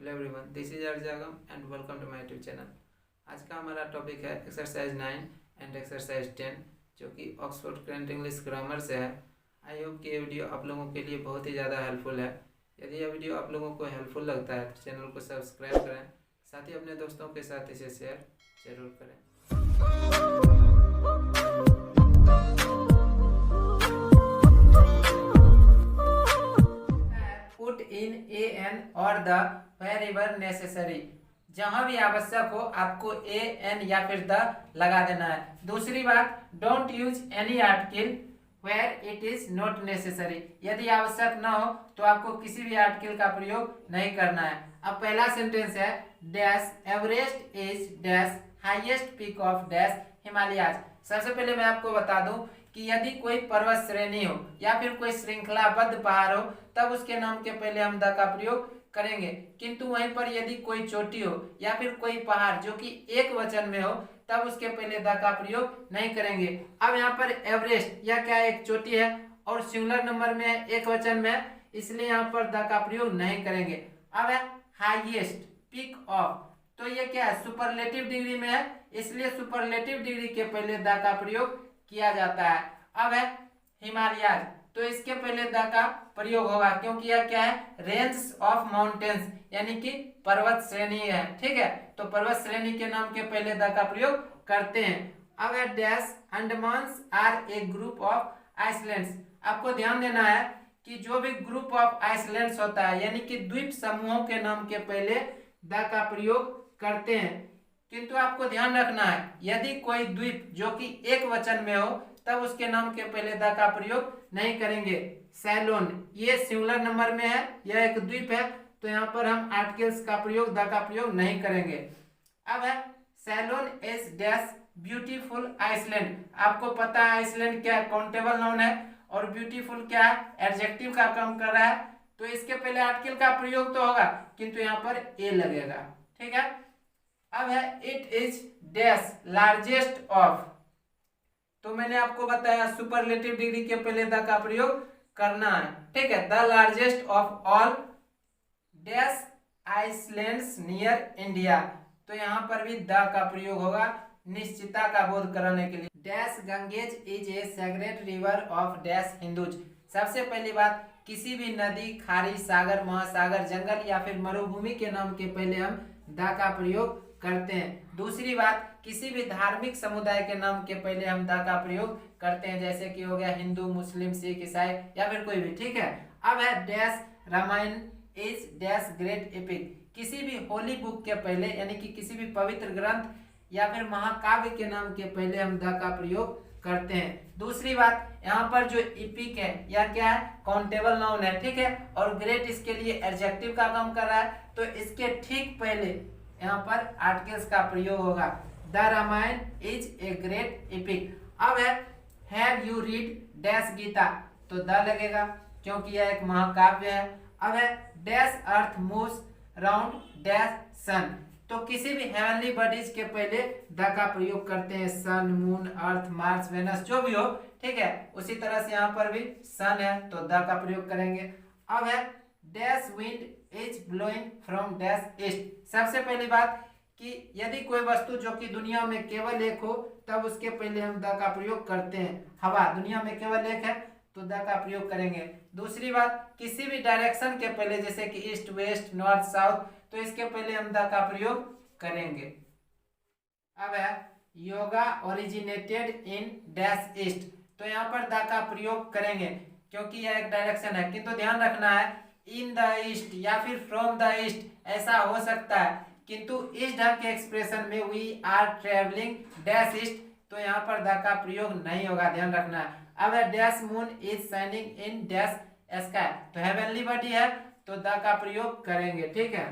Hello everyone, this is अर्जागम and welcome to my YouTube channel. आज का हमारा टॉपिक है एक्सरसाइज 9 एंड एक्सरसाइज 10 जो कि ऑक्सफोर्ड करंट इंग्लिश ग्रामर से है। आई होप कि ये वीडियो आप लोगों के लिए बहुत ही ज़्यादा हेल्पफुल है। यदि यह वीडियो आप लोगों को हेल्पफुल लगता है तो चैनल को सब्सक्राइब करें, साथ ही अपने दोस्तों के साथ इसे शेयर जरूर करें। पुट इन ए एन और द वेरेवर नेसेसरी, जहां भी आवश्यक हो आपको ए एन या फिर द लगा देना है। दूसरी बात, don't use any article where it is not necessary, यदि आवश्यक ना हो तो आपको किसी भी आर्टिकल का प्रयोग नहीं करना है। अब पहला सेंटेंस है dash Everest is dash highest peak of dash Himalayas. सबसे पहले मैं आपको बता दूं कि यदि कोई पर्वत श्रेणी हो या फिर कोई श्रृंखलाबद्ध पहाड़ हो तब उसके नाम के पहले हम द का प्रयोग करेंगे, किंतु वहीं पर यदि कोई चोटी हो या फिर कोई पहाड़ जो कि एक वचन में हो तब उसके पहले द का प्रयोग नहीं करेंगे। अब यहाँ पर एवरेस्ट या क्या एक चोटी है और सिंगुलर नंबर में है, एक वचन में है, इसलिए यहाँ पर द का प्रयोग नहीं करेंगे। अब है हाईएस्ट पीक ऑफ, तो ये क्या है, सुपरलेटिव डिग्री में है, इसलिए सुपरलेटिव डिग्री के पहले द का प्रयोग किया जाता है। अब है हिमालयाज, तो इसके पहले द का प्रयोग होगा क्योंकि यह क्या है, रेंज ऑफ माउंटेन्स यानी कि पर्वत श्रेणी है। ठीक है, तो पर्वत श्रेणी के नाम के पहले द का प्रयोग करते हैं। अब है dash Andamans are a group of islands. आपको ध्यान देना है कि जो भी ग्रुप ऑफ आइसलैंड्स होता है यानी कि द्वीप समूहों के नाम के पहले द का प्रयोग करते हैं, किंतु आपको ध्यान रखना है यदि कोई द्वीप जो कि एक वचन में हो तब उसके नाम के पहले द का प्रयोग नहीं करेंगे। सैलोन ये सिंगुलर नंबर में है, यह एक द्वीप है, तो यहाँ पर हम आर्टिकल्स का प्रयोग द का प्रयोग नहीं करेंगे। अब है Ceylon is dash beautiful island. आपको पता है आइसलैंड क्या है, काउंटेबल नाउन है, और ब्यूटीफुल क्या है, एडजेक्टिव का काम कर रहा है, तो इसके पहले आर्टिकल का प्रयोग तो होगा किंतु यहाँ पर ए लगेगा। ठीक है, अब है it is dash largest of, तो मैंने आपको बताया सुपरलेटिव डिग्री के पहले द का प्रयोग करना है। ठीक है, the largest of all dash islands near India, तो यहाँ पर भी द का प्रयोग होगा निश्चितता का बोध कराने के लिए। Dash Ganges is a sacred river of dash Hindus. सबसे पहली बात, किसी भी नदी, खाड़ी, सागर, महासागर, जंगल या फिर मरुभूमि के नाम के पहले हम द का प्रयोग करते हैं। दूसरी बात, किसी भी धार्मिक समुदाय के नाम के पहले हम द का प्रयोग करते हैं, जैसे कि हो गया हिंदू, मुस्लिम, सिख, ईसाई या फिर कोई भी। ठीक है, अब है dash Ramayana is dash great epic. किसी भी होली बुक के पहले यानी कि किसी भी पवित्र ग्रंथ या फिर महाकाव्य के नाम के पहले हम द का प्रयोग करते हैं। दूसरी बात, यहाँ पर जो इपिक है या क्या है, काउंटेबल नाउन है। ठीक है, और ग्रेट इसके लिए एडजेक्टिव का काम कर रहा है, तो इसके ठीक पहले यहाँ पर आर्टिकल्स का प्रयोग होगा। The Ramayana is a great epic. अब है have you read dash Gita, तो द लगेगा क्योंकि यह एक महाकाव्य है। अब है dash earth moves round dash sun, तो किसी भी हेवनली बॉडीज के पहले द का प्रयोग करते हैं, सन, मून, अर्थ, मार्स, वेनस जो भी हो। ठीक है, उसी तरह से यहाँ पर भी सन है तो द का प्रयोग करेंगे। अब है dash wind is blowing from dash east. सबसे पहली बात कि यदि कोई वस्तु जो कि दुनिया में केवल एक हो तब उसके पहले हम द का प्रयोग करते हैं। हवा दुनिया में केवल एक है तो द का प्रयोग करेंगे। दूसरी बात, किसी भी डायरेक्शन के पहले जैसे कि ईस्ट, वेस्ट, नॉर्थ, साउथ, तो इसके पहले हम द का प्रयोग करेंगे। अब है yoga originated in dash east, तो यहाँ पर द का प्रयोग करेंगे क्योंकि यह एक डायरेक्शन है, किंतु ध्यान रखना है इन द ईस्ट या फिर फ्रॉम द ईस्ट ऐसा हो सकता है, किंतु इस ढंग के एक्सप्रेशन में we are travelling dash east, तो यहाँ पर द का प्रयोग नहीं होगा, ध्यान रखना है। अब है dash moon is shining in dash sky, तो हेवनली बॉडी है तो द का प्रयोग करेंगे। ठीक है,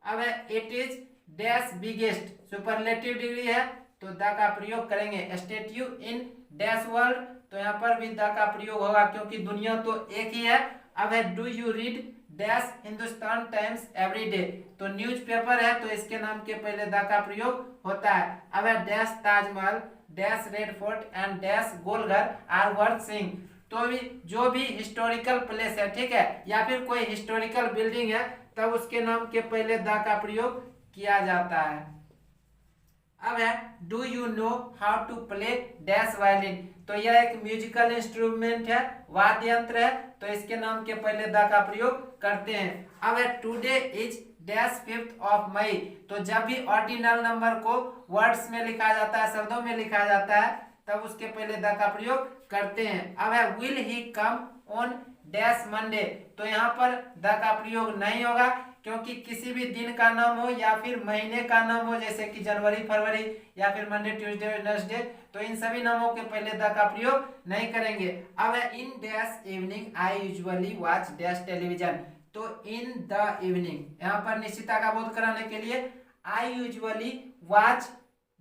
अब है it is dash biggest, superlative degree है तो द का प्रयोग करेंगे। स्टैट्यू इन डैश वर्ल्ड, तो यहाँ पर भी द का प्रयोग होगा क्योंकि दुनिया तो एक ही है। अब है do you read dash Hindustan times every day, तो न्यूज़पेपर है तो इसके नाम के पहले द का प्रयोग होता है। अब है dash Taj Mahal dash red fort and dash Golghar are worth seeing, तो भी जो भी हिस्टोरिकल प्लेस है, ठीक है, या फिर कोई हिस्टोरिकल बिल्डिंग है तब उसके नाम के पहले द का प्रयोग किया जाता है। अब है do you know how to play dash violin. तो यह एक म्यूजिकल इंस्ट्रूमेंट है, वाद्य यंत्र है, तो इसके नाम के पहले द का प्रयोग करते हैं। अब है today is dash 5th of मई। तो जब भी ऑर्डिनल नंबर को वर्ड्स में लिखा जाता है, शब्दों में लिखा जाता है, तब उसके पहले द का प्रयोग करते हैं। अब है will he come on dash Monday. तो यहाँ पर द का प्रयोग नहीं होगा, क्योंकि किसी भी दिन का नाम हो या फिर महीने का नाम हो, जैसे कि जनवरी, फरवरी या फिर मंडे, ट्यूसडे, वेडनेसडे, तो इन सभी नामों के पहले द का प्रयोग नहीं करेंगे। अब है इन dash evening I usually watch dash television. तो इन द इवनिंग, यहाँ पर निश्चितता का बोध कराने के लिए I usually watch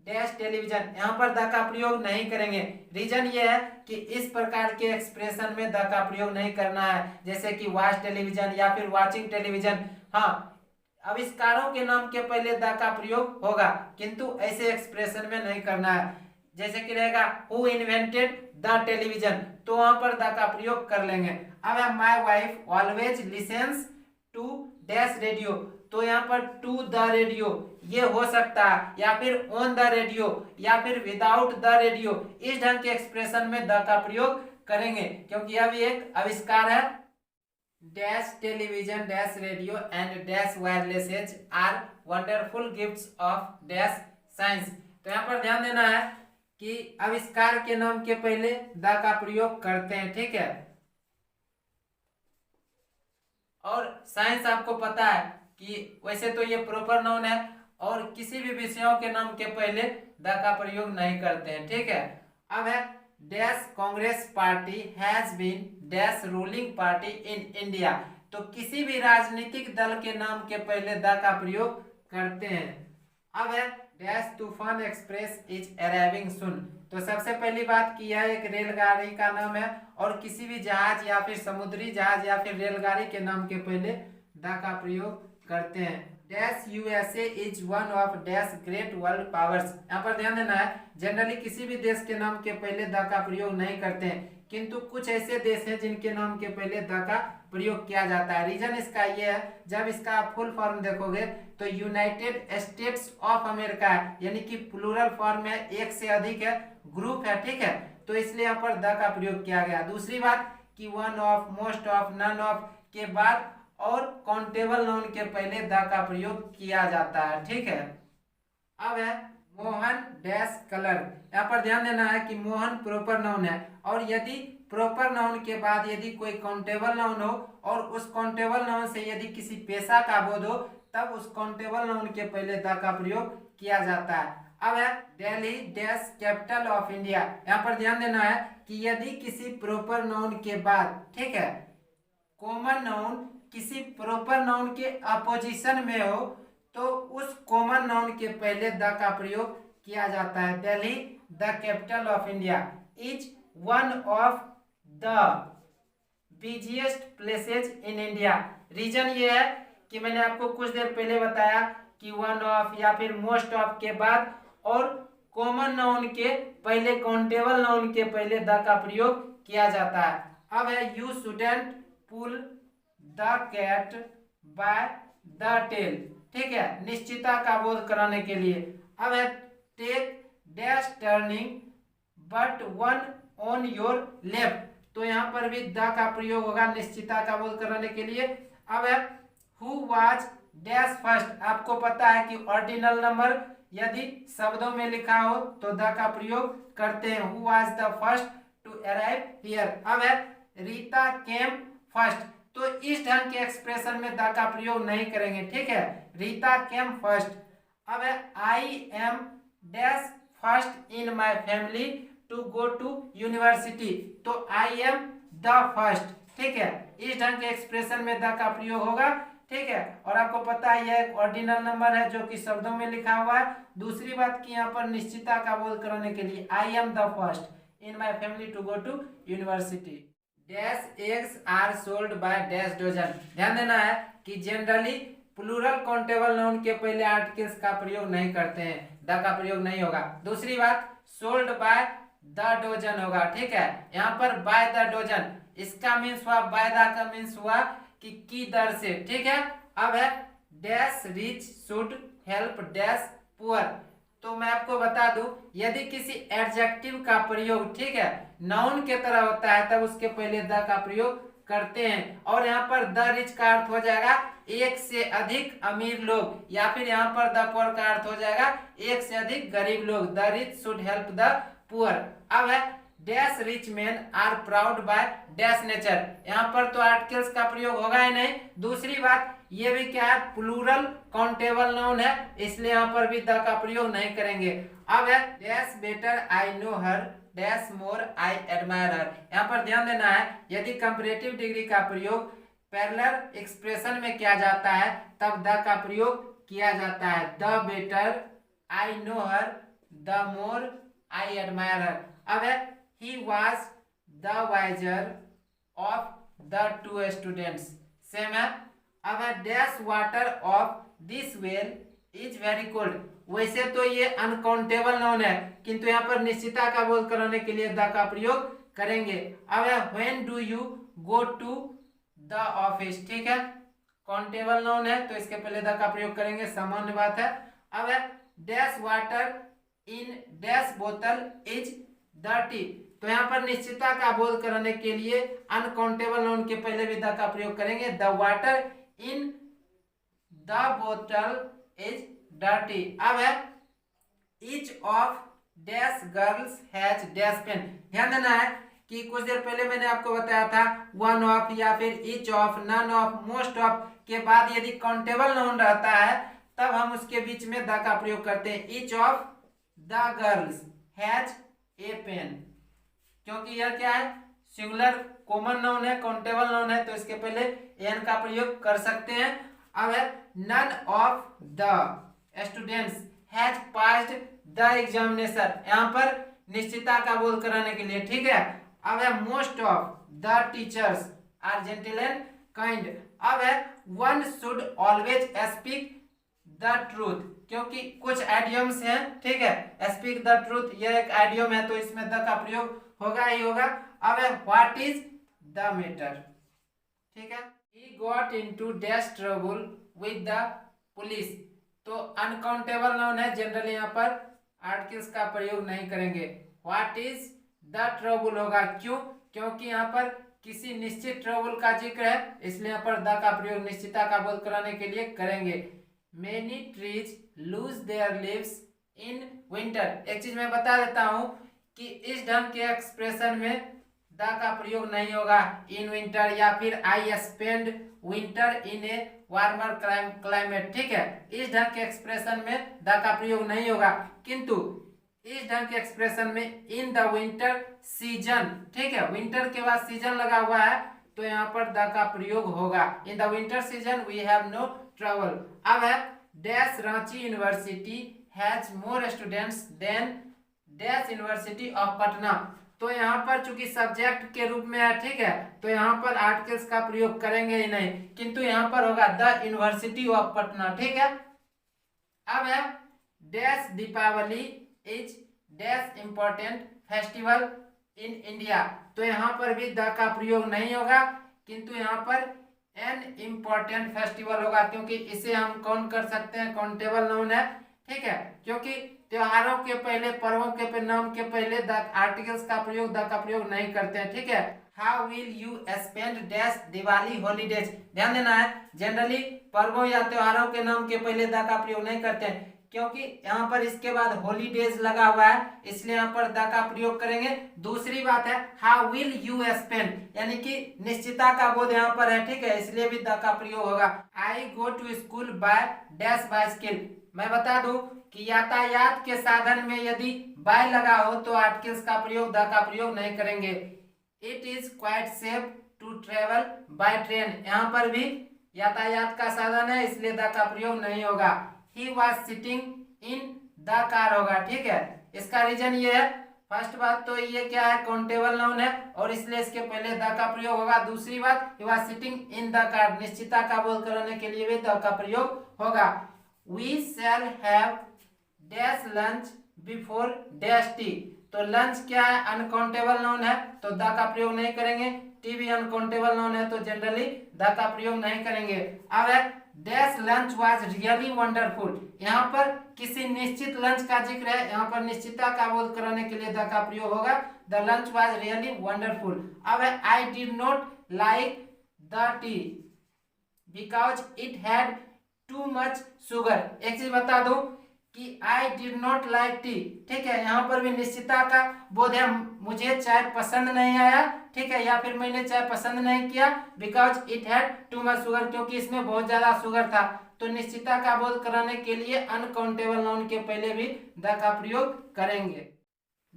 dash television, यहाँ पर द का प्रयोग नहीं करेंगे। रीजन ये है कि इस प्रकार के एक्सप्रेशन में द का प्रयोग नहीं करना है, जैसे कि वॉच टेलीविजन या फिर वॉचिंग टेलीविजन। हाँ, आविष्कारों के नाम के पहले द का प्रयोग होगा, किंतु ऐसे एक्सप्रेशन में नहीं करना है। जैसे कि रहेगा हु इन्वेंटेड द टेलीविजन, तो वहां पर द का प्रयोग कर लेंगे। अब है my wife always listens to dash radio. तो यहाँ पर टू द रेडियो ये हो सकता है, या फिर ऑन द रेडियो, या फिर विदाउट द रेडियो। इस ढंग के एक्सप्रेशन में द का प्रयोग करेंगे, क्योंकि यह भी एक आविष्कार है। Dash television dash radio and dash wirelesses are wonderful gifts of dash science. तो यहाँ पर ध्यान देना है कि आविष्कार के नाम के पहले द का प्रयोग करते हैं, ठीक है। और साइंस आपको पता है कि वैसे तो ये प्रॉपर नाउन है, और किसी भी विषयों के नाम के पहले द का प्रयोग नहीं करते हैं, ठीक है। अब है dash Congress party has been dash ruling party in India. तो किसी भी राजनीतिक दल के नाम के पहले द का प्रयोग करते हैं। अब है डैश तूफान एक्सप्रेस इज अराइविंग सुन। तो सबसे पहली बात कि यह एक रेलगाड़ी का नाम है, और किसी भी जहाज या फिर समुद्री जहाज या फिर रेलगाड़ी के नाम के पहले द का प्रयोग करते हैं। Dash USA is one of dash great world powers. यहाँ पर ध्यान देना है, जनरली किसी भी देश के नाम के पहले द का प्रयोग नहीं करते हैं, किंतु कुछ ऐसे देश हैं जिनके नाम के पहले द का प्रयोग किया जाता है। रीजन इसका ये है, जब इसका फुल फॉर्म देखोगे तो यूनाइटेड स्टेट्स ऑफ अमेरिका है, यानी कि प्लूरल फॉर्म है, एक से अधिक है, ग्रुप है, ठीक है, तो इसलिए यहाँ पर द का प्रयोग किया गया। दूसरी बात कि one of, most of, none of के बाद और काउंटेबल नाउन के पहले द का प्रयोग किया जाता है, ठीक है। अब है मोहन डैश कलर। यहाँ पर ध्यान देना है कि मोहन प्रॉपर नाउन है, और यदि प्रॉपर नाउन के बाद यदि कोई काउंटेबल नाउन हो और उस काउंटेबल नाउन से यदि किसी पेशा का बोध हो, तब उस काउंटेबल नाउन के पहले द का प्रयोग किया जाता है। अब है Delhi dash capital of India. यहाँ पर ध्यान देना है कि यदि किसी प्रॉपर नाउन के बाद, ठीक है, कॉमन नाउन किसी प्रॉपर नाउन के अपोजिशन में हो, तो उस कॉमन नाउन के पहले द का प्रयोग किया जाता है। Delhi the capital of India is one of the busiest places in India. Reason ये है कि मैंने आपको कुछ देर पहले बताया कि वन ऑफ या फिर मोस्ट ऑफ के बाद और कॉमन नाउन के पहले काउंटेबल नाउन के पहले द का प्रयोग किया जाता है। अब है you shouldn't pull the cat by the tail, ठीक है, निश्चितता का बोध कराने के लिए। अब है take dash turning but one on your left. तो यहाँ पर भी द का प्रयोग होगा निश्चितता का बोध कराने के लिए। अब है हु वाज डैश फर्स्ट। आपको पता है कि ऑर्डिनल नंबर यदि शब्दों में लिखा हो तो द का प्रयोग करते हैं। Who was the first to arrive here. अब है रीता केम फर्स्ट। तो इस ढंग के एक्सप्रेशन में द का प्रयोग नहीं करेंगे, ठीक है, रीता केम फर्स्ट। अब है I am dash first in my family to go to university. तो आई एम द फर्स्ट, ठीक है, इस ढंग के एक्सप्रेशन में द का प्रयोग होगा, ठीक है। और आपको पता है यह एक ऑर्डिनल नंबर है जो कि शब्दों में लिखा हुआ है। दूसरी बात कि यहाँ पर निश्चितता का बोध कराने के लिए I am the first in my family to go to university. Dash eggs are sold by dash dozen. ध्यान देना है कि जनरली प्लूरल काउंटेबल नाउन के पहले आर्टिकल्स का प्रयोग नहीं करते हैं, द का प्रयोग नहीं होगा। दूसरी बात सोल्ड बाय द डजन होगा, ठीक है। यहाँ पर बाय द डजन, इसका मीन्स हुआ, बाय द का मीन्स हुआ कि दर से, ठीक है। अब है dash rich should help dash poor. तो मैं आपको बता दूं, यदि किसी एडजेक्टिव का प्रयोग, ठीक है, नाउन के तरह होता है तब उसके पहले द का प्रयोग करते हैं। और यहाँ पर द रिच का अर्थ हो जाएगा एक से अधिक अमीर लोग, या फिर यहाँ पर द पुअर का अर्थ हो जाएगा एक से अधिक गरीब लोग। The rich should help the poor. अब है dash rich man are proud by dash nature. यहाँ पर तो आर्टिकल्स का प्रयोग होगा ही नहीं। दूसरी बात, ये भी क्या है, प्लूरल काउंटेबल नाउन है, इसलिए यहाँ पर भी द का प्रयोग नहीं करेंगे। अब है dash better I know her dash more I admire हर। यहाँ पर ध्यान देना है, यदि कंपैरेटिव डिग्री का प्रयोग पैरेलल एक्सप्रेशन में किया जाता है तब द का प्रयोग किया जाता है। The better I know her, the more I admire हर। अब है he was the wiser of the two students। Same है। अब है dash water of this well is very cold. वैसे तो ये अनकाउंटेबल नाउन है, किंतु यहाँ पर निश्चितता का बोध कराने के लिए द का प्रयोग करेंगे। अब है when do you go to the office. ठीक है, काउंटेबल नाउन है तो इसके पहले द का प्रयोग करेंगे, सामान्य बात है। अब है डैश वाटर इन डैश बोतल इज डर्टी। तो यहाँ पर निश्चितता का बोध कराने के लिए अनकाउंटेबल नाउन के पहले भी द का प्रयोग करेंगे। द वाटर इन द बोतल इज डर्टी। अब है each of dash girls has dash pen. ध्यान देना है कि कुछ देर पहले मैंने आपको बताया था वन ऑफ या फिर each of, none of, most of के बाद यदि काउंटेबल नाउन रहता है तब हम उसके बीच में द का प्रयोग करते हैं। Each of the girls has a pen, क्योंकि यह क्या है, सिंगुलर कॉमन नाउन है, काउंटेबल नाउन है, तो इसके पहले एन का प्रयोग कर सकते हैं। अब है none of the students has passed the examination. यहाँ पर निश्चितता का बोध कराने के लिए, ठीक है। अब है most of the teachers are gentle and kind. अब है one should always speak the truth, क्योंकि कुछ आइडियम्स हैं, ठीक है। स्पीक द ट्रूथ यह एक आइडियम है तो इसमें द का प्रयोग होगा ही होगा। अब है व्हाट इज द मैटर, ठीक है। He got into dash trouble with the police. तो अनकाउंटेबल नाउन है, जनरली यहाँ पर आर्टिकल्स का प्रयोग नहीं करेंगे। व्हाट इज द ट्रबल होगा, क्यों, क्योंकि यहाँ पर किसी निश्चित ट्रबल का जिक्र है, इसलिए यहाँ पर द का प्रयोग निश्चितता का बोध कराने के लिए करेंगे। Many trees lose their leaves in winter। एक चीज मैं बता देता हूं कि इस ढंग के एक्सप्रेशन में द का प्रयोग नहीं होगा। इन विंटर या फिर I spend winter in A warmer climate, ठीक है। इस ढंग के एक्सप्रेशन में द का प्रयोग नहीं होगा, किंतु इस ढंग के एक्सप्रेशन में इन द विंटर सीजन, ठीक है, विंटर के बाद सीजन लगा हुआ है तो यहाँ पर द का प्रयोग होगा। In the winter season we have no trouble. अब है dash Ranchi university has more students than dash university of Patna. तो यहाँ पर चूंकि सब्जेक्ट के रूप में है, ठीक है, तो यहाँ पर आर्टिकल्स का प्रयोग करेंगे ही नहीं, किंतु यहाँ पर होगा द यूनिवर्सिटी ऑफ पटना, ठीक है। अब है dash Deepawali is dash important festival in India. तो यहाँ पर भी द का प्रयोग नहीं होगा, किंतु यहाँ पर एन इम्पोर्टेंट फेस्टिवल होगा, क्योंकि इसे हम कौन कर सकते हैं, काउंटेबल नाउन है, ठीक है। क्योंकि त्योहारों के पहले, पर्वों के नाम के पहले द आर्टिकल्स का प्रयोग, द का प्रयोग नहीं करते हैं, ठीक है। How will you spend dash Diwali holidays. ध्यान देना है, जनरली पर्वों या त्योहारों के नाम के पहले द का प्रयोग नहीं करते हैं, क्योंकि यहाँ पर इसके बाद हॉलीडेज लगा हुआ है, इसलिए यहाँ पर द का प्रयोग करेंगे। दूसरी बात है हाउ विल यू स्पेंड, यानी कि निश्चितता का बोध यहाँ पर है, ठीक है, इसलिए भी द का प्रयोग होगा। I go to school by dash bicycle. मैं बता दूं कि यातायात के साधन में यदि बाय लगा हो तो आर्टिकल्स का प्रयोग, द का प्रयोग नहीं करेंगे। It is quite safe to travel by train. यहाँ पर भी यातायात का साधन है, इसलिए द का प्रयोग नहीं होगा। He was sitting in the car होगा, ठीक है। इसका रीजन ये है, फर्स्ट बात तो ये क्या है, काउंटेबल नाउन है और इसलिए इसके पहले द का प्रयोग होगा। दूसरी बात he was sitting in the car, निश्चितता का बोध कराने के लिए भी द का प्रयोग होगा। We shall have dash lunch before dash tea। तो लंच क्या है, अनकाउंटेबल नाउन है तो द का प्रयोग नहीं करेंगे। टी भी अनकाउंटेबल नाउन है तो जनरली द का प्रयोग नहीं करेंगे। अब है dash lunch was really wonderful. यहाँ पर किसी निश्चित लंच का जिक्र है, यहाँ पर निश्चितता का बोध कराने के लिए द का प्रयोग होगा। The lunch was really wonderful. अब है I did not like the T because it had too much sugar. एक चीज बता दूं कि I did not like T, ठीक है, यहाँ पर भी निश्चितता का बोध है, मुझे चाय पसंद नहीं आया, ठीक है, या फिर मैंने चाय पसंद नहीं किया, because it had too much sugar, क्योंकि इसमें बहुत ज्यादा शुगर था। तो निश्चितता का बोध कराने के लिए अनकाउंटेबल नाउन के पहले भी द का प्रयोग करेंगे।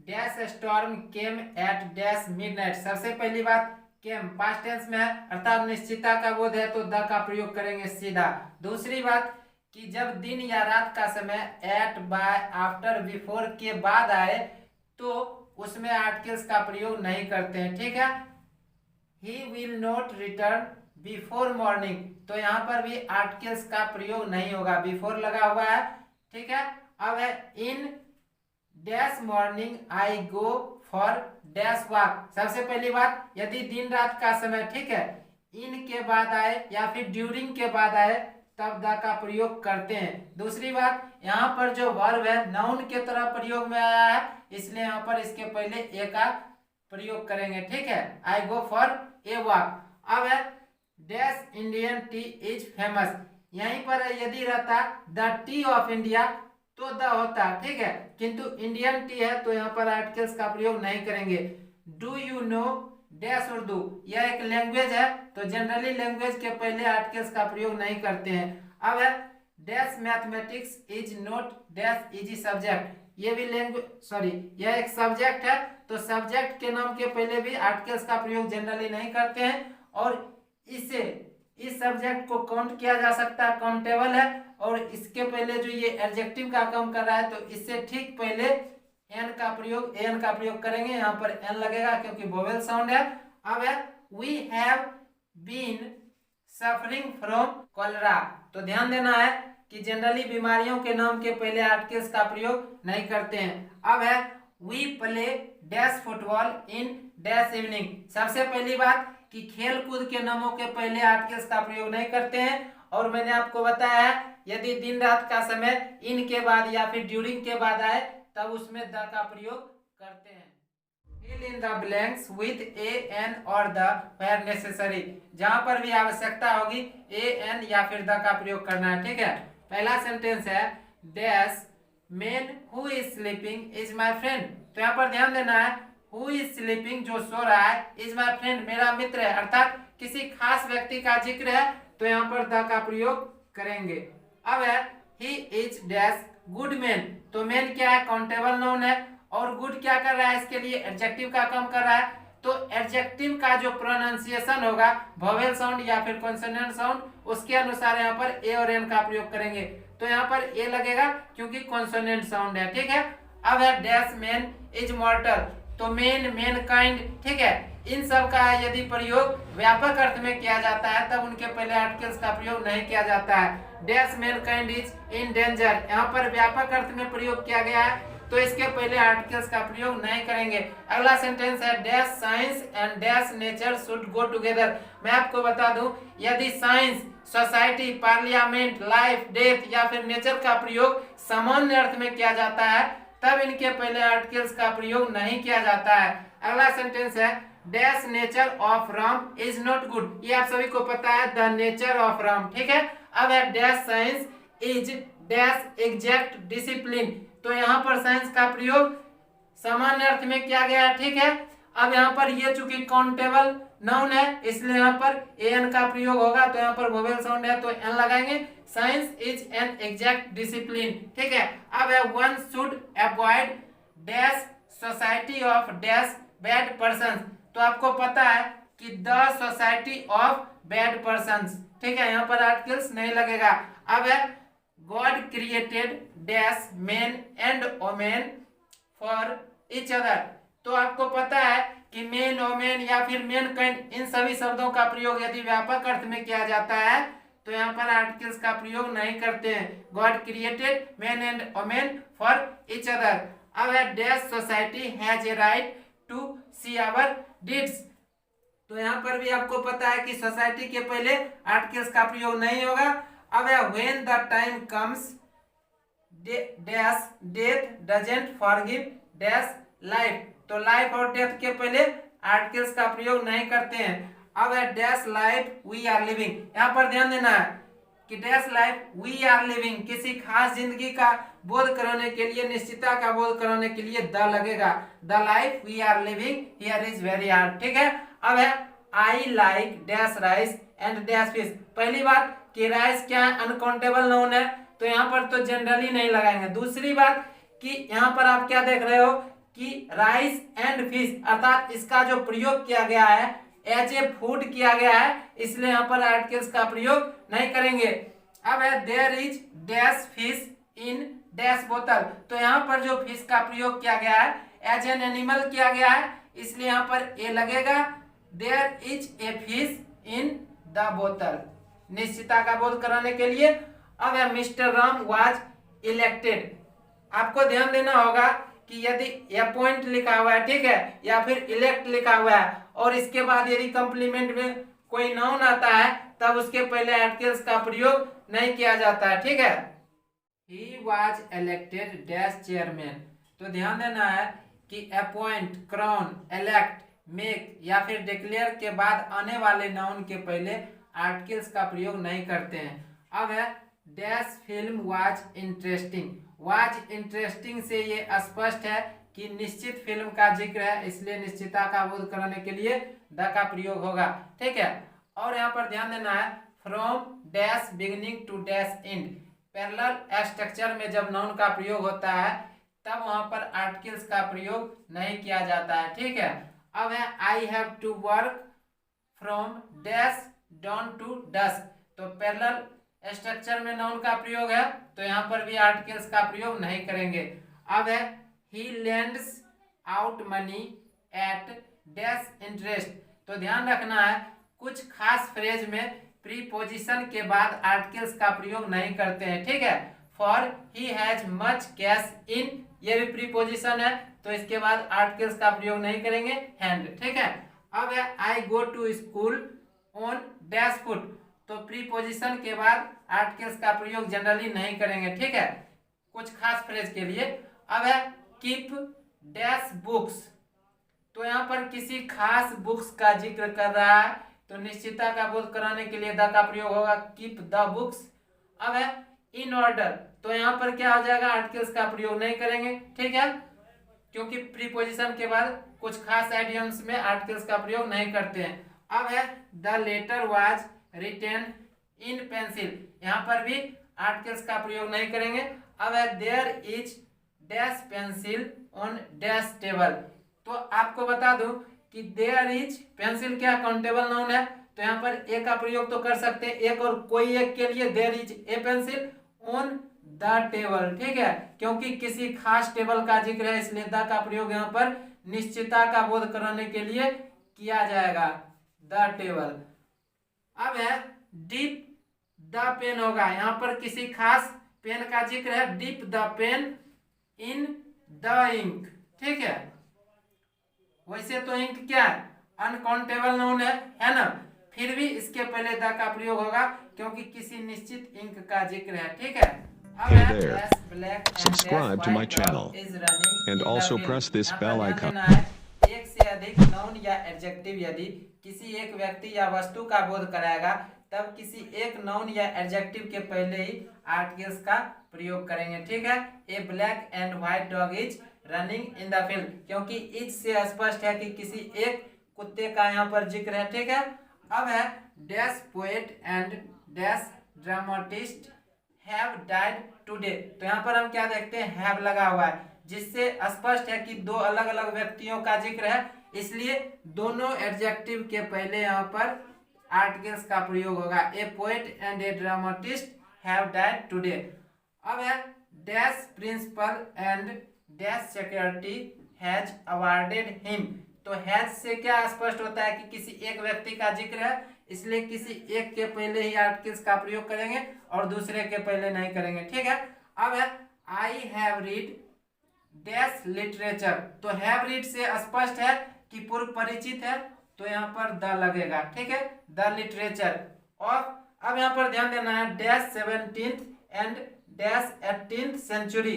Dash storm came at dash midnight. सबसे पहली बात केम पास्ट टेंस में है, अर्थात निश्चितता का बोध है तो द का प्रयोग करेंगे सीधा। दूसरी बात कि जब दिन या रात का समय एट, बाय, आफ्टर, बिफोर के बाद आए तो उसमें आर्टिकल्स का प्रयोग नहीं करते हैं, ठीक है। He will not return before morning, तो यहाँ पर भी आर्टिकल्स का प्रयोग नहीं होगा, बिफोर लगा हुआ है, ठीक है। अब है in dash morning I go for dash walk. सबसे पहली बात यदि दिन रात का समय, ठीक है, इन के बाद आए या फिर ड्यूरिंग के बाद आए तब द का प्रयोग करते हैं। दूसरी बात यहाँ पर जो वर्ब है नाउन के तरह प्रयोग में आया है, इसलिए यहाँ पर इसके पहले ए का प्रयोग करेंगे, ठीक है। I go for a walk. अब है dash Indian T is famous. यहीं पर यदि रहता द टी ऑफ इंडिया तो द होता, ठीक है, किंतु इंडियन टी है तो यहाँ पर आर्टिकल्स का प्रयोग नहीं करेंगे। Do you no dash Urdu, यह एक लैंग्वेज है तो जनरली लैंग्वेज के पहले आर्टिकल्स का प्रयोग नहीं करते हैं। अब है dash mathematics is not dash easy subject, ये भी यह एक सब्जेक्ट है तो सब्जेक्ट के नाम के पहले भी आर्टिकल्स का प्रयोग जनरली नहीं करते हैं। और इस सब्जेक्ट को काउंट किया जा सकता है, काउंटेबल है, और इसके पहले जो ये एडजेक्टिव का काम कर रहा है तो इससे ठीक पहले एन का प्रयोग करेंगे। यहाँ पर एन लगेगा क्योंकि वोवेल साउंड है। अब है we have been suffering from cholera, तो ध्यान देना है कि जनरली बीमारियों के नाम के पहले आर्टिकल्स का प्रयोग नहीं करते हैं। अब है we play dash football in dash evening. सबसे पहली बात कि खेल कूद के नामों के पहले आर्टिकल्स का प्रयोग नहीं करते हैं, और मैंने आपको बताया है यदि दिन रात का समय इन के बाद या फिर ड्यूरिंग के बाद आए तब उसमें द का प्रयोग करते हैं। Fill in the blanks with a, n और the where necessary। जहां पर भी आवश्यकता होगी a, n या फिर द का प्रयोग करना है, ठीक है। पहला सेंटेंस है dash man who is sleeping is my friend. तो यहाँ पर ध्यान देना है हु इज स्लीपिंग जो सो रहा है, इज माई फ्रेंड मेरा मित्र है, अर्थात किसी खास व्यक्ति का जिक्र है तो यहाँ पर द का प्रयोग करेंगे। अब है he is dash good man, तो मैन क्या है, काउंटेबल नाउन है, और गुड क्या कर रहा है, इसके लिए एडजेक्टिव का काम कर रहा है, तो एडजेक्टिव का जो प्रोनाउंसिएशन होगा वोवेल साउंड या फिर कॉन्सोनेंट साउंड, उसके अनुसार यहाँ पर ए और एन का प्रयोग करेंगे। तो यहाँ पर ए लगेगा क्योंकि कॉन्सोनेंट साउंड है, ठीक है। अब है डैश मैन इज मॉर्टल, तो मेन, मैन काइंड, ठीक है, इन सब का यदि प्रयोग व्यापक अर्थ में किया जाता है तब उनके पहले आर्टिकल्स का प्रयोग नहीं किया जाता है। Dash man kind is in danger, यहाँ पर व्यापक अर्थ में प्रयोग किया गया है तो इसके पहले आर्टिकल्स का प्रयोग नहीं करेंगे। अगला सेंटेंस है dash science and dash nature should go together. मैं आपको बता दूं यदि science, society, parliament, life, death या फिर नेचर का प्रयोग सामान्य अर्थ में किया जाता है तब इनके पहले आर्टिकल्स का प्रयोग नहीं किया जाता है। अगला सेंटेंस है dash nature of Ram is not good, ये आप सभी को पता है द नेचर ऑफ राम, ठीक है। अब है dash science is dash exact discipline, तो यहाँ पर साइंस का प्रयोग सामान्य अर्थ में किया गया है, ठीक है। अब यहाँ पर ये चूंकि काउंटेबल नाउन है इसलिए यहाँ पर एन का प्रयोग होगा, तो यहाँ पर वोवेल साउंड है तो एन लगाएंगे। Science is an exact discipline, ठीक है। अब है one should avoid dash society of dash bad persons, तो आपको पता है कि the society of bad persons, ठीक है, यहाँ पर आर्टिकल्स नहीं लगेगा। अब है God created dash man and women for each other, तो आपको पता है कि मेन, वोमेन या फिर मेन काइंड, इन सभी शब्दों का प्रयोग यदि व्यापक अर्थ में किया जाता है तो यहाँ पर आर्टिकल्स का प्रयोग नहीं करते हैं। God created man and women for each other. अब है dash society has a right to see our deeds, तो यहाँ पर भी आपको पता है कि सोसाइटी के पहले आर्टिकल्स का प्रयोग नहीं होगा। अब है when the time comes dash death doesn't forgive dash life, तो लाइफ और डेथ के पहले आर्टिकल्स का प्रयोग नहीं करते हैं। अब है dash life we are living, यहाँ पर ध्यान देना है कि dash life we are living किसी खास जिंदगी का बोध कराने के लिए, निश्चितता का बोध कराने के लिए द लगेगा। The life we are living here is very hard, ठीक है। अब है I like dash rice and dash fish. पहली बात कि राइस क्या है, अनकाउंटेबल नाउन है, तो यहाँ पर तो जनरली नहीं लगाएंगे। दूसरी बात कि यहाँ पर आप क्या देख रहे हो कि राइस एंड फिश अर्थात इसका जो प्रयोग किया गया है एज ए फूड किया गया है, इसलिए यहाँ पर आर्टिकल्स का प्रयोग नहीं करेंगे। अब है there is dash fish in dash बोतल, तो यहाँ पर जो फिश का प्रयोग किया गया है एज एन एनिमल किया गया है, इसलिए यहाँ पर ए लगेगा। There is a fish in the बोतल, निश्चितता का बोध कराने के लिए। अब है मिस्टर राम वाज इलेक्टेड, आपको ध्यान देना होगा कि यदि अपॉइंट लिखा हुआ है, ठीक है, या फिर इलेक्ट लिखा हुआ है और इसके बाद यदि कंप्लीमेंट में कोई नाउन आता है तब उसके पहले आर्टिकल्स का प्रयोग नहीं किया जाता है, ठीक है। He was elected dash chairman, तो ध्यान देना है कि अपॉइंट, क्राउन, इलेक्ट, मेक या फिर डिक्लेयर के बाद आने वाले नाउन के पहले आर्टिकल्स का प्रयोग नहीं करते हैं। अब है dash film was interesting, was interesting से ये स्पष्ट है कि निश्चित फिल्म का जिक्र है, इसलिए निश्चितता का बोध कराने के लिए द का प्रयोग होगा, ठीक है। और यहाँ पर ध्यान देना है from dash beginning to dash end, parallel structure में जब नाउन का प्रयोग होता है तब वहां पर आर्टिकल्स का प्रयोग नहीं किया जाता है, ठीक है। अब है I have to work from dash dawn to dusk, तो पैरेलल स्ट्रक्चर में नाउन का प्रयोग है तो यहाँ पर भी आर्टिकल्स का प्रयोग नहीं करेंगे। अब है he lends out money at dash interest, तो ध्यान रखना है कुछ खास फ्रेज में प्रीपोजिशन के बाद आर्टिकल्स का प्रयोग नहीं करते हैं, ठीक है। For he has much cash in, ये भी प्रीपोजिशन है तो इसके बाद आर्टिकल्स का प्रयोग नहीं करेंगे हैंड, ठीक है। अब है I go to school on dash foot, तो प्रीपोजिशन के बाद आर्टिकल्स का प्रयोग जनरली नहीं करेंगे, ठीक है, कुछ खास फ्रेज के लिए। अब है कीप डैश बुक्स, तो यहाँ पर किसी खास बुक्स का जिक्र कर रहा है तो निश्चितता का बोध कराने के लिए द का प्रयोग होगा, कीप द बुक्स। अब है इन ऑर्डर, तो यहाँ पर क्या हो जाएगा, आर्टिकल्स का प्रयोग नहीं करेंगे, ठीक है, क्योंकि प्रीपोजिशन के बाद कुछ खास आइडियम्स में आर्टिकल्स का प्रयोग नहीं करते हैं। अब है the letter was written in pencil, यहाँ पर भी आर्टिकल्स का प्रयोग नहीं करेंगे। अब है there is dash pencil on dash table, तो आपको बता दूं कि देयर इज पेंसिल क्या काउंटेबल नाउन है, तो यहाँ पर ए का प्रयोग तो कर सकते हैं, एक और कोई एक के लिए there is a pencil on the table, ठीक है, क्योंकि किसी खास टेबल का जिक्र है इसलिए द का प्रयोग यहाँ पर निश्चितता का बोध कराने के लिए किया जाएगा, द टेबल। अब है डिप द पेन होगा, यहाँ पर किसी खास पेन का जिक्र है, dip the pen in the ink, ठीक है। वैसे तो इंक क्या है, अनकाउंटेबल नाउन है ना, फिर भी इसके पहले द का प्रयोग होगा क्योंकि किसी निश्चित इंक का जिक्र है, ठीक है। Hey there, subscribe to my channel and also press this bell icon. एक से अधिक नाउन या एडजेक्टिव यदि किसी एक व्यक्ति या वस्तु का बोध कराएगा तब किसी एक नाउन या एडजेक्टिव के पहले ही आर्टिकल्स का प्रयोग करेंगे, ठीक है। A black and white dog is running in the field, क्योंकि इज से स्पष्ट है कि किसी एक कुत्ते का यहाँ पर जिक्र है, ठीक है। अब है dash poet and dash dramatist have died today, तो यहाँ पर हम क्या देखते हैं, हैव लगा हुआ है जिससे स्पष्ट है कि दो अलग अलग व्यक्तियों का जिक्र है, इसलिए दोनों एडजेक्टिव के पहले यहाँ पर आर्टिकल्स का प्रयोग होगा। A poet and a dramatist have died today. अब है dash principal and dash security has awarded him, तो हैज से क्या स्पष्ट होता है कि किसी एक व्यक्ति का जिक्र है, इसलिए किसी एक के पहले ही आर्टिकल्स का प्रयोग करेंगे और दूसरे के पहले नहीं करेंगे, ठीक है। अब है I have read dash literature, तो हैव रीड से स्पष्ट है कि पूर्व परिचित है तो यहाँ पर द लगेगा, ठीक है, द लिटरेचर ऑफ अब यहाँ पर ध्यान देना है dash 17th and dash 18th century.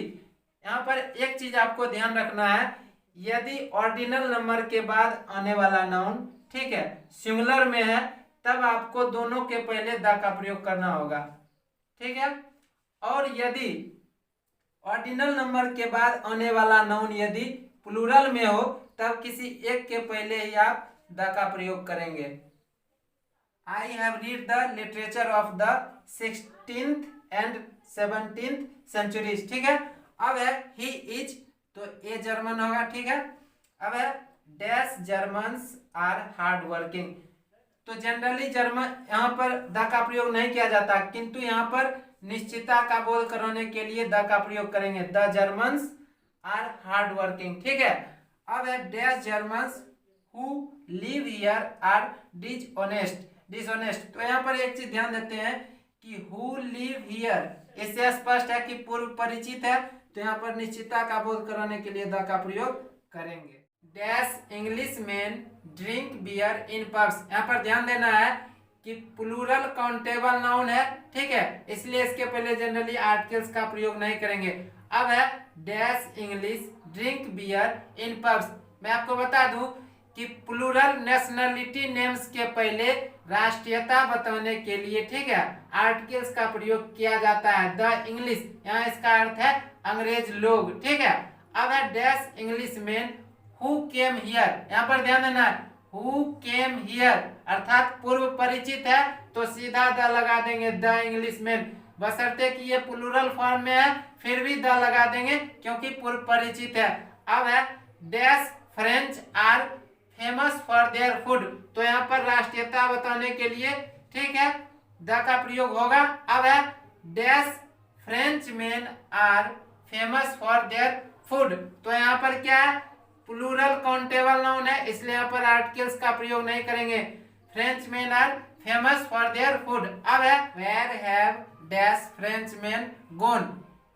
यहाँ पर एक चीज आपको ध्यान रखना है, यदि ऑर्डिनल नंबर के बाद आने वाला नाउन, ठीक है, सिंगुलर में है, तब आपको दोनों के पहले द का प्रयोग करना होगा, ठीक है। और यदि ऑर्डिनल नंबर के बाद आने वाला नाउन यदि प्लूरल में हो, तब किसी एक के पहले ही आप द का प्रयोग करेंगे। I have read the literature of the 16th and 17th centuries, ठीक है। अब है ही इज, तो ए जर्मन होगा, ठीक है। अब है dash Germans are hard working, तो जनरली जर्मन यहाँ पर द का प्रयोग नहीं किया जाता, किंतु यहाँ पर निश्चितता का बोध कराने के लिए द का प्रयोग करेंगे, the Germans are hard working, ठीक है। अब है dash Germans who live here are dishonest, तो यहाँ पर एक चीज ध्यान देते हैं कि हु लिव हियर, इससे स्पष्ट है कि पूर्व परिचित है, तो यहाँ पर निश्चितता का बोध कराने के लिए द का प्रयोग करेंगे। Dash English man drink beer in pubs, यहाँ पर ध्यान देना है कि प्लूरल काउंटेबल नाउन है, ठीक है, इसलिए इसके पहले जनरली आर्टिकल्स का प्रयोग नहीं करेंगे। अब है dash English drink beer in pubs, मैं आपको बता दूं कि प्लूरल नेशनलिटी नेम्स के पहले राष्ट्रीयता बताने के लिए, ठीक है, आर्टिकल्स का प्रयोग किया जाता है, द इंग्लिश, यहाँ इसका अर्थ है अंग्रेज लोग, ठीक है। अब है dash English man who came here, यहाँ पर ध्यान देना है हु केम हियर अर्थात पूर्व परिचित है, तो सीधा द लगा देंगे, द इंग्लिश मैन, बशर्ते कि ये प्लूरल फॉर्म में है, फिर भी द लगा देंगे क्योंकि पूर्व परिचित है। अब है dash French are famous for their food, तो यहाँ पर राष्ट्रीयता बताने के लिए, ठीक है, द का प्रयोग होगा। अब है dash French man are famous for their food, तो यहाँ पर क्या है, प्लूरल काउंटेबल नाउन है, इसलिए यहाँ पर आर्टिकल्स का प्रयोग नहीं करेंगे, French man are famous for their food. अब है where have dash French man gone,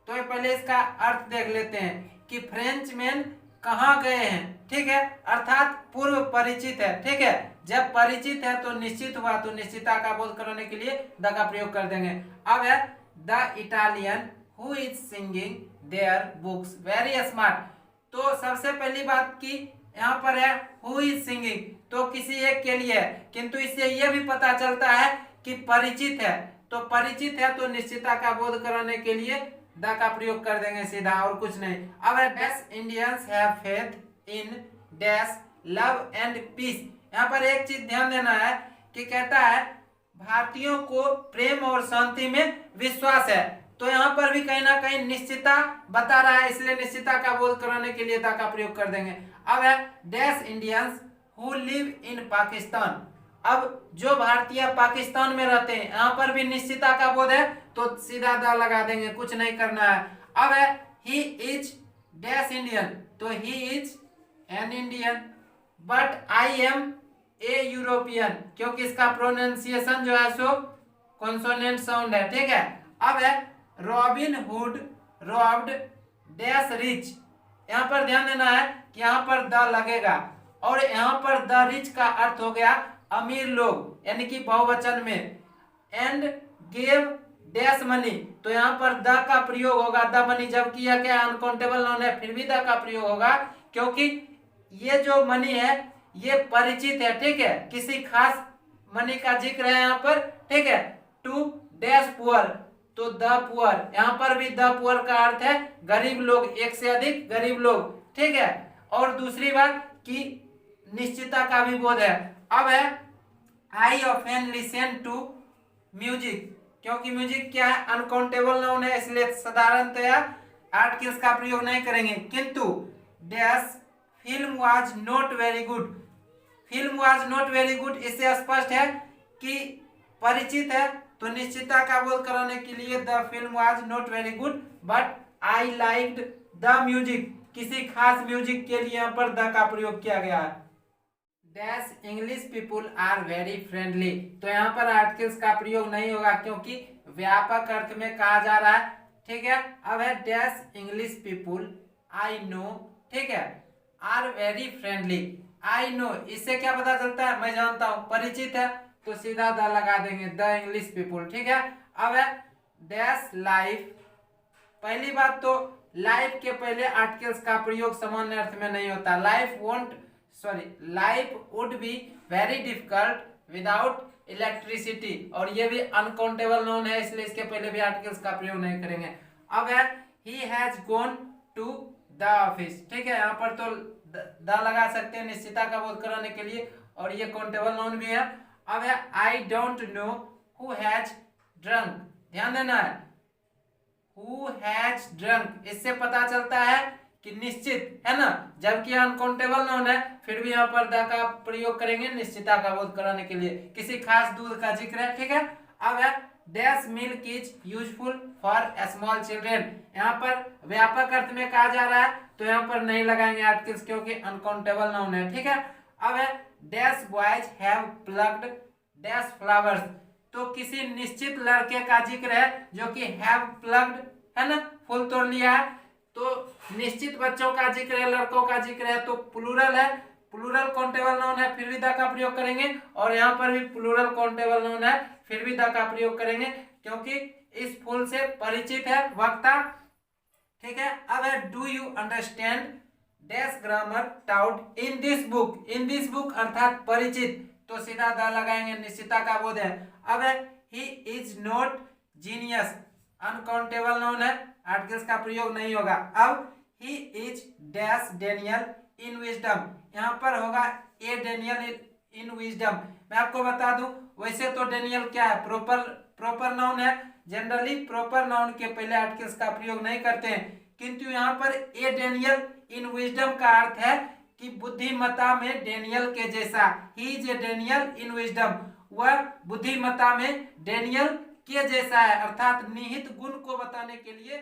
तो पहले इसका अर्थ देख लेते हैं कि फ्रेंच मैन कहाँ गए हैं, ठीक है, अर्थात पूर्व परिचित है, ठीक है, जब परिचित है तो निश्चित हुआ, तो निश्चितता का बोध कराने के लिए द का प्रयोग कर देंगे। अब है the Italian who is singing their books very smart, तो सबसे पहली बात की यहाँ पर है हु इज सिंगिंग, तो किसी एक के लिए है, किंतु इससे यह भी पता चलता है कि परिचित है, तो परिचित है तो निश्चितता का बोध कराने के लिए द का प्रयोग कर देंगे सीधा, और कुछ नहीं। अब है dash Indians have faith in dash love and peace, यहाँ पर एक चीज ध्यान देना है कि कहता है भारतीयों को प्रेम और शांति में विश्वास है, तो यहाँ पर भी कहीं ना कहीं निश्चितता बता रहा है, इसलिए निश्चितता का बोध कराने के लिए द का प्रयोग कर देंगे। अब है dash Indians who live in Pakistan, अब जो भारतीय पाकिस्तान में रहते हैं, यहाँ पर भी निश्चितता का बोध है, तो सीधा द लगा देंगे, कुछ नहीं करना है। अब है ही इज डैश इंडियन, तो he is an Indian but I am a European, क्योंकि इसका प्रोनाउंसिएशन जो है सो कॉन्सोनेंट साउंड है, ठीक है। अब है robin hood robbed dash rich, यहाँ पर ध्यान देना है कि यहाँ पर द लगेगा, और यहाँ पर द रिच का अर्थ हो गया अमीर लोग, यानी कि बहुवचन में, एंड गेव डैश मनी, तो यहाँ पर द का प्रयोग होगा, द मनी, जबकि यह क्या अनकाउंटेबल नाउन है, फिर भी द का प्रयोग होगा, क्योंकि ये जो मनी है ये परिचित है, ठीक है, किसी खास मनी का जिक्र है यहाँ पर, ठीक है। टू डैश पुअर, तो द पुअर, यहाँ पर भी द पुअर का अर्थ है गरीब लोग, एक से अधिक गरीब लोग, ठीक है। और दूसरी बात कि निश्चितता का भी बोध है। अब है I often listen to music, क्योंकि म्यूजिक क्या है, अनकाउंटेबल नाउन है, इसलिए साधारणतया आर्टिकल्स का प्रयोग नहीं करेंगे, किंतु dash film was not very good, film was not very good, इससे स्पष्ट है कि परिचित है, तो निश्चितता का बोध कराने के लिए the film was not very good but I liked the music, किसी खास म्यूजिक के लिए यहाँ पर द का प्रयोग किया गया है। Dash English people are very friendly, तो यहाँ पर आर्टिकल्स का प्रयोग नहीं होगा क्योंकि व्यापक अर्थ में कहा जा रहा है, ठीक है। अब है dash English people I know, ठीक है, are very friendly, I know, इससे क्या पता चलता है, मैं जानता हूँ, परिचित है, तो सीधा द लगा देंगे, द इंग्लिश पीपुल। ठीक है, अब है डैश लाइफ। पहली बात तो लाइफ के पहले आर्टिकल्स का प्रयोग सामान्य अर्थ में नहीं होता। Life would be very difficult without electricity, और ये भी अनकाउंटेबल नाउन है, इसलिए इसके पहले भी आर्टिकल्स का प्रयोग नहीं करेंगे। अब है he has gone to the office. ठीक है, यहाँ पर तो द लगा सकते हैं निश्चितता का बोध कराने के लिए, और ये काउंटेबल नाउन भी है। अब है I don't know who has drunk. ध्यान देना है, हु हैज ड्रंक, इससे पता चलता है कि निश्चित है ना, जबकि अनकाउंटेबल नाउन है, फिर भी यहाँ पर द का प्रयोग करेंगे निश्चितता का बोध कराने के लिए, किसी खास दूध का जिक्र है। ठीक है, अब है dash milk is useful for small children. यहाँ पर व्यापक अर्थ में कहा जा रहा है, तो यहाँ पर नहीं लगाएंगे आर्टिकल्स क्योंकि अनकाउंटेबल नाउन है। ठीक है, अब है dash boys have plugged dash flowers. तो किसी निश्चित लड़के का जिक्र है जो कि हैव प्लग्ड है ना, फूल तोड़ लिया है, तो निश्चित बच्चों का जिक्र है, लड़कों का जिक्र है, तो प्लूरल है, प्लूरल काउंटेबल नाउन है, फिर भी द का प्रयोग करेंगे, और यहाँ पर भी प्लूरल काउंटेबल नाउन है, फिर भी द का प्रयोग करेंगे क्योंकि इस फूल से परिचित है वक्ता। ठीक है, अब है do you understand dash grammar taut in this book. In this book अर्थात परिचित, तो सीधा द लगाएंगे, निश्चितता का बोध है। अब है he is not genius, uncountable noun है, आर्टिकल्स का प्रयोग नहीं होगा। अब he is dash Daniel in wisdom, यहाँ पर होगा ए डेनियल इन विजडम। मैं आपको बता दूं, वैसे तो डेनियल क्या है, प्रॉपर नाउन है, जनरली प्रॉपर नाउन के पहले आर्टिकल्स का प्रयोग नहीं करते हैं, किंतु यहाँ पर ए डेनियल इन विजडम का अर्थ है कि बुद्धिमत्ता में डेनियल के जैसा। He is a Daniel in wisdom, वह बुद्धिमत्ता में डेनियल के जैसा है, अर्थात निहित गुण को बताने के लिए